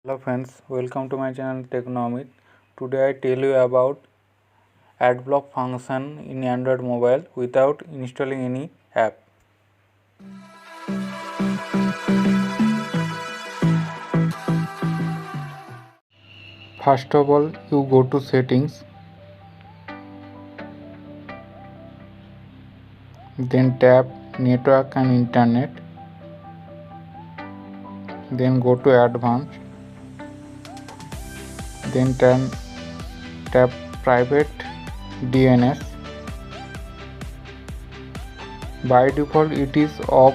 Hello friends, welcome to my channel Techno Amit. Today I tell you about Adblock function in Android mobile without installing any app. First of all, you go to settings, then tap network and internet, then go to advanced, then tap private DNS. By default it is off.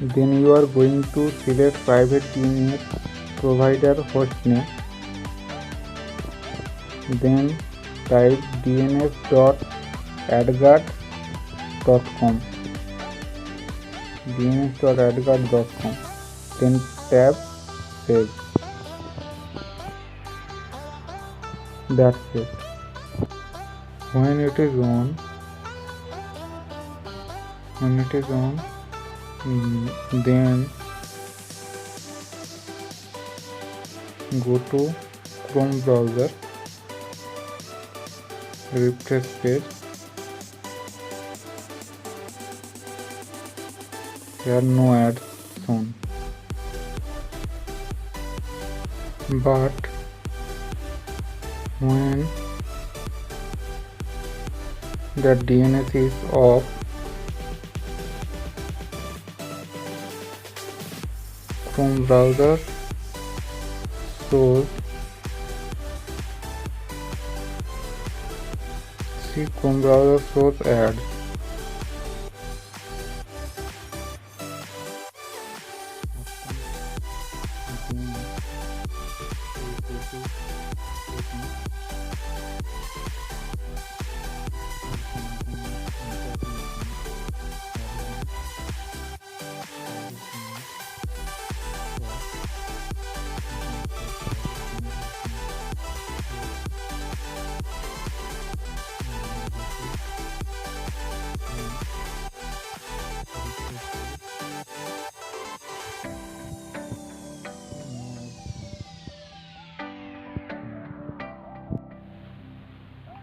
Then you are going to select private DNS provider hostname. Then type dns.adguard.com. dns.adguard.com. Then tap save. That's it. When it is on, then go to Chrome browser, refresh page. Here no ads shown, but when the DNS is off, Chrome browser shows ads.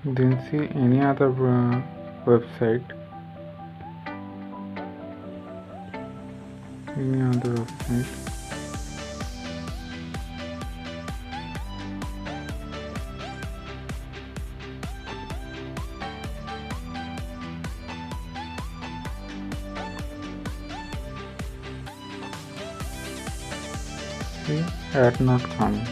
Then see any other website. See, ad not coming.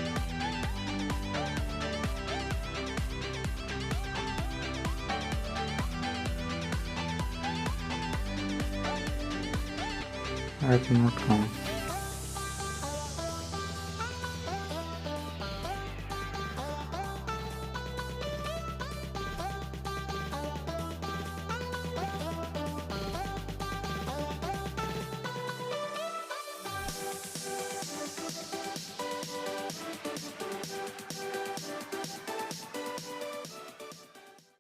Ad not coming.